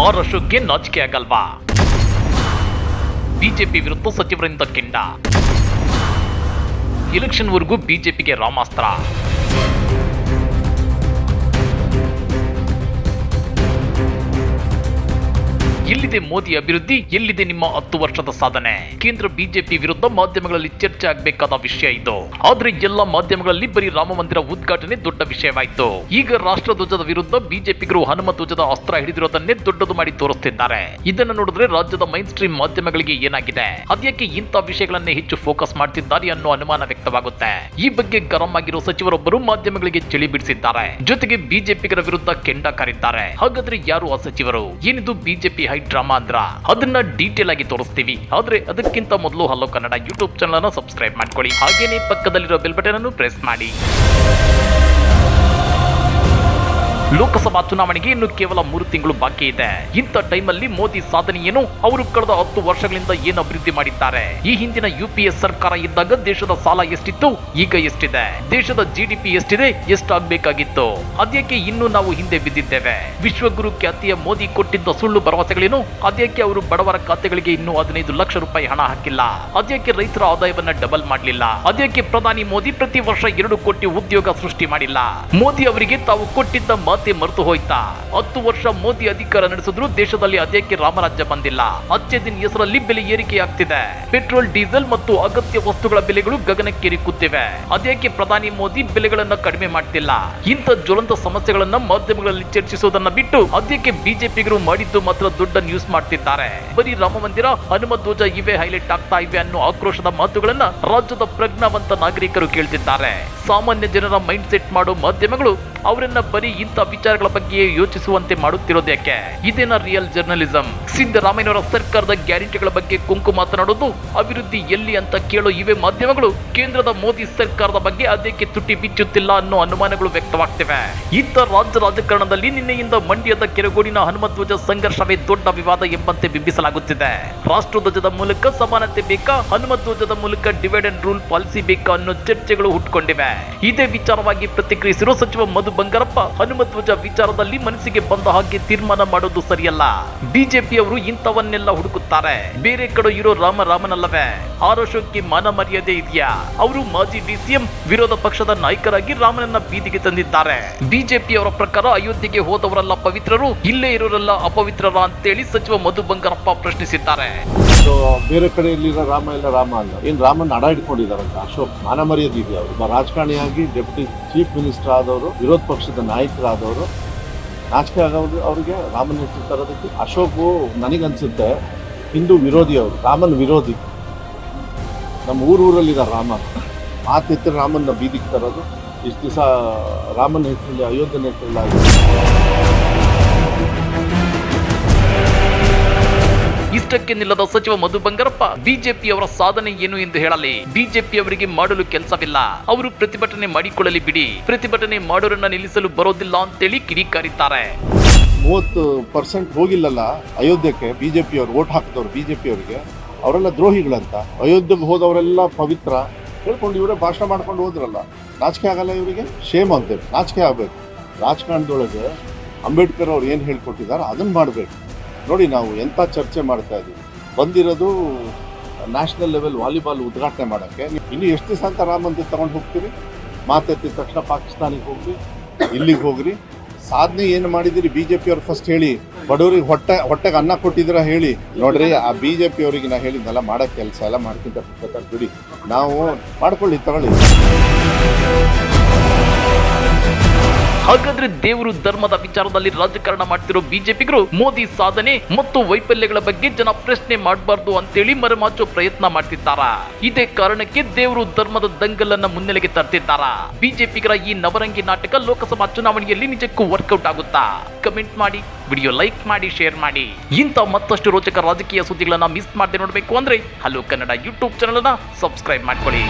R ಅಶೋಕ್ಗೆ ನಾಚಿಕೆ ಆಗಲ್ವಾ? BJP ವಿರುದ್ಧ ಸಚಿವರಿಂದ ಕೆಂಡ. ಎಲೆಕ್ಷನ್ವರೆಗೂ ಬಿಜೆಪಿಗೆ ರಾಮಾಸ್ತ್ರ. ಎಲ್ಲಿದೆ ಮೋದಿ ಅಭಿವೃದ್ಧಿ? ಎಲ್ಲಿದೆ ನಿಮ್ಮ 10 ವರ್ಷದ ಸಾಧನೆ? ಕೇಂದ್ರ ಬಿಜೆಪಿ ವಿರುದ್ಧ ಮಾಧ್ಯಮಗಳಲ್ಲಿ ಚರ್ಚೆ ಆಗಬೇಕಾದ ವಿಷಯ ಇದು. ಆದ್ರೆ ಎಲ್ಲ ಮಾಧ್ಯಮಗಳಲ್ಲಿ ಬರೀ ರಾಮ ಮಂದಿರ ಉದ್ಘಾಟನೆ ದೊಡ್ಡ ವಿಷಯವಾಯಿತು. ಈಗ ರಾಷ್ಟ್ರಧ್ವಜದ ವಿರುದ್ಧ ಬಿಜೆಪಿಗರು ಹನುಮ ಧ್ವಜದ ಅಸ್ತ್ರ ಹಿಡಿದಿರೋದನ್ನೇ ದೊಡ್ಡದು ಮಾಡಿ ತೋರಿಸ್ತಿದ್ದಾರೆ. ಇದನ್ನು ನೋಡಿದ್ರೆ ರಾಜ್ಯದ ಮೈನ್ ಸ್ಟ್ರೀಮ್ ಮಾಧ್ಯಮಗಳಿಗೆ ಏನಾಗಿದೆ, ಅದ್ಯಾಕೆ ಇಂಥ ವಿಷಯಗಳನ್ನೇ ಹೆಚ್ಚು ಫೋಕಸ್ ಮಾಡ್ತಿದ್ದಾರೆ ಅನ್ನೋ ಅನುಮಾನ ವ್ಯಕ್ತವಾಗುತ್ತೆ. ಈ ಬಗ್ಗೆ ಗರಂ ಆಗಿರೋ ಸಚಿವರೊಬ್ಬರು ಮಾಧ್ಯಮಗಳಿಗೆ ಚಳಿ ಬಿಡಿಸಿದ್ದಾರೆ. ಜೊತೆಗೆ ಬಿಜೆಪಿಗರ ವಿರುದ್ಧ ಕೆಂಡ ಕಾರಿದ್ದಾರೆ. ಹಾಗಾದ್ರೆ ಯಾರು ಆ ಸಚಿವರು? ಏನಿದು ಬಿಜೆಪಿ ಡ್ರಾಮಾ ಅಂದ್ರ? ಅದನ್ನ ಡೀಟೇಲ್ ಆಗಿ ತೋರಿಸ್ತೀವಿ. ಆದ್ರೆ ಅದಕ್ಕಿಂತ ಮೊದಲು ಹಲೋ ಕನ್ನಡ ಯೂಟ್ಯೂಬ್ ಚಾನಲ್ ಅನ್ನು ಸಬ್ಸ್ಕ್ರೈಬ್ ಮಾಡ್ಕೊಳ್ಳಿ. ಹಾಗೇನೇ ಪಕ್ಕದಲ್ಲಿರೋ ಬೆಲ್ ಬಟನ್ ಅನ್ನು ಪ್ರೆಸ್ ಮಾಡಿ. ಲೋಕಸಭಾ ಚುನಾವಣೆಗೆ ಇನ್ನು ಕೇವಲ 3 ತಿಂಗಳು ಬಾಕಿ ಇದೆ. ಇಂಥ ಟೈಮಲ್ಲಿ ಮೋದಿ ಸಾಧನೆ ಏನು? ಅವರು ಕಳೆದ 10 ವರ್ಷಗಳಿಂದ ಏನು ಅಭಿವೃದ್ಧಿ ಮಾಡಿದ್ದಾರೆ? ಈ ಹಿಂದಿನ ಯುಪಿಎ ಸರ್ಕಾರ ಇದ್ದಾಗ ದೇಶದ ಸಾಲ ಎಷ್ಟಿತ್ತು, ಈಗ ಎಷ್ಟಿದೆ? ದೇಶದ ಜಿಡಿಪಿ ಎಷ್ಟಿದೆ, ಎಷ್ಟಾಗಬೇಕಾಗಿತ್ತು? ಅದ್ಯಾಕೆ ಇನ್ನೂ ನಾವು ಹಿಂದೆ ಬಿದ್ದಿದ್ದೇವೆ? ವಿಶ್ವಗುರು ಖ್ಯಾತಿಯ ಮೋದಿ ಕೊಟ್ಟಿದ್ದ ಸುಳ್ಳು ಭರವಸೆಗಳೇನು? ಅದ್ಯಾಕೆ ಅವರು ಬಡವರ ಖಾತೆಗಳಿಗೆ ಇನ್ನೂ 15 ಲಕ್ಷ ರೂಪಾಯಿ ಹಣ ಹಾಕಿಲ್ಲ? ಅದ್ಯಾಕೆ ರೈತರ ಆದಾಯವನ್ನ ಡಬಲ್ ಮಾಡಲಿಲ್ಲ? ಅದ್ಯಾಕೆ ಪ್ರಧಾನಿ ಮೋದಿ ಪ್ರತಿ ವರ್ಷ 2 ಕೋಟಿ ಉದ್ಯೋಗ ಸೃಷ್ಟಿ ಮಾಡಿಲ್ಲ? ಮೋದಿ ಅವರಿಗೆ ತಾವು ಕೊಟ್ಟಿದ್ದ ಮಾತೆ ಮರೆತು ಹೋಯ್ತಾ? 10 ವರ್ಷ ಮೋದಿ ಅಧಿಕಾರ ನಡೆಸಿದ್ರು ದೇಶದಲ್ಲಿ ಅದ್ಯಾಕೆ ರಾಮರಾಜ್ಯ ಬಂದಿಲ್ಲ? ಅಚ್ಚೆ ದಿನ ಹೆಸರಲ್ಲಿ ಬೆಲೆ ಏರಿಕೆ ಆಗ್ತಿದೆ. ಪೆಟ್ರೋಲ್, ಡೀಸೆಲ್ ಮತ್ತು ಅಗತ್ಯ ವಸ್ತುಗಳ ಬೆಲೆಗಳು ಗಗನಕ್ಕೇರಿ ಕೂತಿವೆ. ಅದ್ಯಾಕೆ ಪ್ರಧಾನಿ ಮೋದಿ ಬೆಲೆಗಳನ್ನ ಕಡಿಮೆ ಮಾಡ್ತಿಲ್ಲ? ಇಂಥ ಜ್ವಲಂತ ಸಮಸ್ಯೆಗಳನ್ನ ಮಾಧ್ಯಮಗಳಲ್ಲಿ ಚರ್ಚಿಸೋದನ್ನ ಬಿಟ್ಟು ಅದ್ಯಾಕೆ ಬಿಜೆಪಿಗರು ಮಾಡಿದ್ದು ಮಾತ್ರ ದೊಡ್ಡ ನ್ಯೂಸ್ ಮಾಡ್ತಿದ್ದಾರೆ? ಬರೀ ರಾಮ ಮಂದಿರ, ಹನುಮ ಧ್ವಜ ಇವೇ ಹೈಲೈಟ್ ಆಗ್ತಾ ಇವೆ ಅನ್ನೋ ಆಕ್ರೋಶದ ಮಾತುಗಳನ್ನ ರಾಜ್ಯದ ಪ್ರಜ್ಞಾವಂತ ನಾಗರಿಕರು ಕೇಳ್ತಿದ್ದಾರೆ. ಸಾಮಾನ್ಯ ಜನರ ಮೈಂಡ್ ಸೆಟ್ ಮಾಡೋ ಮಾಧ್ಯಮಗಳು ಅವರನ್ನ ಬರೀ ಇಂಥ ವಿಚಾರಗಳ ಬಗ್ಗೆ ಯೋಚಿಸುವಂತೆ ಮಾಡುತ್ತಿರೋದಕ್ಕೆ ಇದೇನ ರಿಯಲ್ ಜರ್ನಲಿಸಂ? ಸಿದ್ದರಾಮಯ್ಯನವರ ಸರ್ಕಾರದ ಗ್ಯಾರಂಟಿಗಳ ಬಗ್ಗೆ ಕೊಂಕು ಮಾತನಾಡೋದು, ಅಭಿವೃದ್ಧಿ ಎಲ್ಲಿ ಅಂತ ಕೇಳೋ ಇವೇ ಮಾಧ್ಯಮಗಳು ಕೇಂದ್ರದ ಮೋದಿ ಸರ್ಕಾರದ ಬಗ್ಗೆ ಅದಕ್ಕೆ ತುಟಿ ಬಿಚ್ಚುತ್ತಿಲ್ಲ ಅನ್ನೋ ಅನುಮಾನಗಳು ವ್ಯಕ್ತವಾಗ್ತಿವೆ. ಇತ್ತ ರಾಜ್ಯ ರಾಜಕಾರಣದಲ್ಲಿ ನಿನ್ನೆಯಿಂದ ಮಂಡ್ಯದ ಕೆರಗೋಡಿನ ಹನುಮಧ್ವಜ ಸಂಘರ್ಷವೇ ದೊಡ್ಡ ವಿವಾದ ಎಂಬಂತೆ ಬಿಂಬಿಸಲಾಗುತ್ತಿದೆ. ರಾಷ್ಟ್ರಧ್ವಜದ ಮೂಲಕ ಸಮಾನತೆ ಬೇಕಾ, ಹನುಮಧ್ವಜದ ಮೂಲಕ ಡಿವೈಡ್ ಅಂಡ್ ರೂಲ್ ಪಾಲಿಸಿ ಬೇಕಾ ಅನ್ನೋ ಚರ್ಚೆಗಳು ಹುಟ್ಟುಕೊಂಡಿವೆ. ಇದೇ ವಿಚಾರವಾಗಿ ಪ್ರತಿಕ್ರಿಯಿಸಿರುವ ಸಚಿವ ಮಧು ಬಂಗಾರಪ್ಪ, ಹನುಮಧ್ವಜ ವಿಚಾರದಲ್ಲಿ ಮನಸ್ಸಿಗೆ ಬಂದ ಹಾಗೆ ತೀರ್ಮಾನ ಮಾಡೋದು ಸರಿಯಲ್ಲ. ಬಿಜೆಪಿಯವರು ಇಂಥವನ್ನೆಲ್ಲ ಹುಡುಕುತ್ತಾರೆ. ಬೇರೆ ಕಡೆ ಇರೋ ರಾಮನಲ್ಲವೇ? ಆರ್ ಅಶೋಕ್ಗೆ ಮಾನ ಮರ್ಯಾದೆ ಇದೆಯಾ? ಅವರು ಮಾಜಿ ಡಿಸಿಎಂ, ವಿರೋಧ ಪಕ್ಷದ ನಾಯಕರಾಗಿ ರಾಮನನ್ನ ಬೀದಿಗೆ ತಂದಿದ್ದಾರೆ. ಬಿಜೆಪಿಯವರ ಪ್ರಕಾರ ಅಯೋಧ್ಯೆಗೆ ಹೋದವರೆಲ್ಲ ಪವಿತ್ರರು, ಇಲ್ಲೇ ಇರೋರೆಲ್ಲ ಅಪವಿತ್ರರ ಅಂತೇಳಿ ಸಚಿವ ಮಧು ಬಂಗಾರಪ್ಪ ಪ್ರಶ್ನಿಸಿದ್ದಾರೆ. ಬೇರೆ ಕಡೆಯಲ್ಲಿರೋ ರಾಮ ಎಲ್ಲ ರಾಮ ಅಲ್ಲ, ಏನ್ ರಾಮನ್ ಅಡ ಇಟ್ಕೊಂಡಿದಾರಂತ ಅಶೋಕ್ ಮಾನ ಮರ್ಯಾದೆ ಇದೆಯಾ? ಅವರು ರಾಜಕಾರಣಿಯಾಗಿ ಡೆಪ್ಯೂಟಿ ಚೀಫ್ ಮಿನಿಸ್ಟರ್ ಆದವರು, ವಿರೋಧ ಪಕ್ಷದ ನಾಯಕರಾದವರು, ನಾಚಿಕೆ ಆಗೋದು ಅವ್ರಿಗೆ ರಾಮನ್ ಹೆಸರು ತರೋದಕ್ಕೆ. ಅಶೋಕ್ ನನಗನ್ಸುತ್ತೆ ಹಿಂದೂ ವಿರೋಧಿ, ಅವರು ರಾಮನ್ ವಿರೋಧಿ. ನಮ್ಮ ಊರಲ್ಲಿದ್ದಾರೆ ರಾಮ, ಮಾತೆತ್ತಿರ ರಾಮನ್ನ ಬೀದಿಗೆ ತರೋದು. ಇಷ್ಟು ದಿವಸ ರಾಮನ ಹೆಸರಲ್ಲಿ, ಅಯೋಧ್ಯನ ಹೆಸರಲ್ಲಿ ಇಷ್ಟಕ್ಕೆ ನಿಲ್ಲದ ಸಚಿವ ಮಧು ಬಂಗಾರಪ್ಪ, ಬಿಜೆಪಿಯವರ ಸಾಧನೆ ಏನು ಎಂದು ಹೇಳಲಿ. ಬಿಜೆಪಿಯವರಿಗೆ ಮಾಡಲು ಕೆಲಸವಿಲ್ಲ, ಅವರು ಪ್ರತಿಭಟನೆ ಮಾಡಿಕೊಳ್ಳಲಿ ಬಿಡಿ, ಪ್ರತಿಭಟನೆ ಮಾಡೋರನ್ನ ನಿಲ್ಲಿಸಲು ಬರೋದಿಲ್ಲ ಅಂತೇಳಿ ಕಿಡಿಕಾರಿದ್ದಾರೆ. 30% ಹೋಗಿಲ್ಲಲ್ಲ ಅಯೋಧ್ಯಕ್ಕೆ ಬಿಜೆಪಿಯವರು, ವೋಟ್ ಹಾಕಿದವರು ಬಿಜೆಪಿಯವರಿಗೆ, ಅವರೆಲ್ಲ ದ್ರೋಹಿಗಳಂತ. ಅಯೋಧ್ಯೆಗೆ ಹೋದವರೆಲ್ಲ ಪವಿತ್ರ ಹೇಳ್ಕೊಂಡು ಇವರೇ ಭಾಷಣ ಮಾಡ್ಕೊಂಡು ಹೋದ್ರಲ್ಲ. ನಾಚಿಕೆ ಆಗಲ್ಲ ಇವರಿಗೆ? ಶೇಮ್ ಅಂತೇಳಿ ನಾಚಿಕೆ ಆಗಬೇಕು. ರಾಜಕಾರಣದೊಳಗೆ ಅಂಬೇಡ್ಕರ್ ಅವ್ರು ಏನು ಹೇಳ್ಕೊಟ್ಟಿದ್ದಾರೆ ಅದನ್ನು ಮಾಡಬೇಕು. ನೋಡಿ, ನಾವು ಎಂಥ ಚರ್ಚೆ ಮಾಡ್ತಾ ಇದ್ದೀವಿ. ಬಂದಿರೋದು ನ್ಯಾಷನಲ್ ಲೆವೆಲ್ ವಾಲಿಬಾಲ್ ಉದ್ಘಾಟನೆ ಮಾಡೋಕ್ಕೆ. ಇನ್ನು ಎಷ್ಟು ದಿವಸ ಅಂತ ರಾಮ ಮಂದಿರ ತಗೊಂಡು ಹೋಗ್ತೀರಿ? ಮಾತೆತ್ತಿದ ತಕ್ಷಣ ಪಾಕಿಸ್ತಾನಿಗೆ ಹೋಗ್ರಿ, ಇಲ್ಲಿಗೆ ಹೋಗ್ರಿ. ಸಾಧನೆ ಏನು ಮಾಡಿದಿರಿ ಬಿಜೆಪಿಯವ್ರು ಫಸ್ಟ್ ಹೇಳಿ. ಬಡವರಿಗೆ ಹೊಟ್ಟೆಗೆ ಅನ್ನ ಕೊಟ್ಟಿದ್ದೀರಾ ಹೇಳಿ. ನೋಡ್ರಿ, ಆ ಬಿಜೆಪಿಯವರಿಗೆ ನಾ ಹೇಳಿದ್ನಲ್ಲ, ಮಾಡೋ ಕೆಲಸ ಎಲ್ಲ ಮಾಡ್ಕೊಂತ ಬಿಡಿ, ನಾವು ಮಾಡ್ಕೊಳ್ಳಿ, ತಗೊಳ್ಳಿ. ಹಾಗಾದ್ರೆ ದೇವರು ಧರ್ಮದ ವಿಚಾರದಲ್ಲಿ ರಾಜಕಾರಣ ಮಾಡ್ತಿರೋ ಬಿಜೆಪಿಗರು ಮೋದಿ ಸಾಧನೆ ಮತ್ತು ವೈಫಲ್ಯಗಳ ಬಗ್ಗೆ ಜನ ಪ್ರಶ್ನೆ ಮಾಡಬಾರ್ದು ಅಂತೇಳಿ ಮರೆಮಾಚೋ ಪ್ರಯತ್ನ ಮಾಡ್ತಿದ್ದಾರಾ? ಇದೇ ಕಾರಣಕ್ಕೆ ದೇವರು ಧರ್ಮದ ದಂಗಲನ್ನ ಮುನ್ನೆಲೆಗೆ ತರ್ತಿದ್ದಾರಾ? ಬಿಜೆಪಿಗರ ಈ ನವರಂಗಿ ನಾಟಕ ಲೋಕಸಭಾ ಚುನಾವಣೆಯಲ್ಲಿ ನಿಜಕ್ಕೂ ವರ್ಕೌಟ್ ಆಗುತ್ತಾ? ಕಮೆಂಟ್ ಮಾಡಿ, ವಿಡಿಯೋ ಲೈಕ್ ಮಾಡಿ, ಶೇರ್ ಮಾಡಿ. ಇಂಥ ಮತ್ತಷ್ಟು ರೋಚಕ ರಾಜಕೀಯ ಸುದ್ದಿಗಳನ್ನ ಮಿಸ್ ಮಾಡದೆ ನೋಡಬೇಕು ಅಂದ್ರೆ ಹಲೋ ಕನ್ನಡ ಯೂಟ್ಯೂಬ್ ಚಾನಲ್ ಅನ್ನ ಸಬ್ಸ್ಕ್ರೈಬ್ ಮಾಡ್ಕೊಳ್ಳಿ.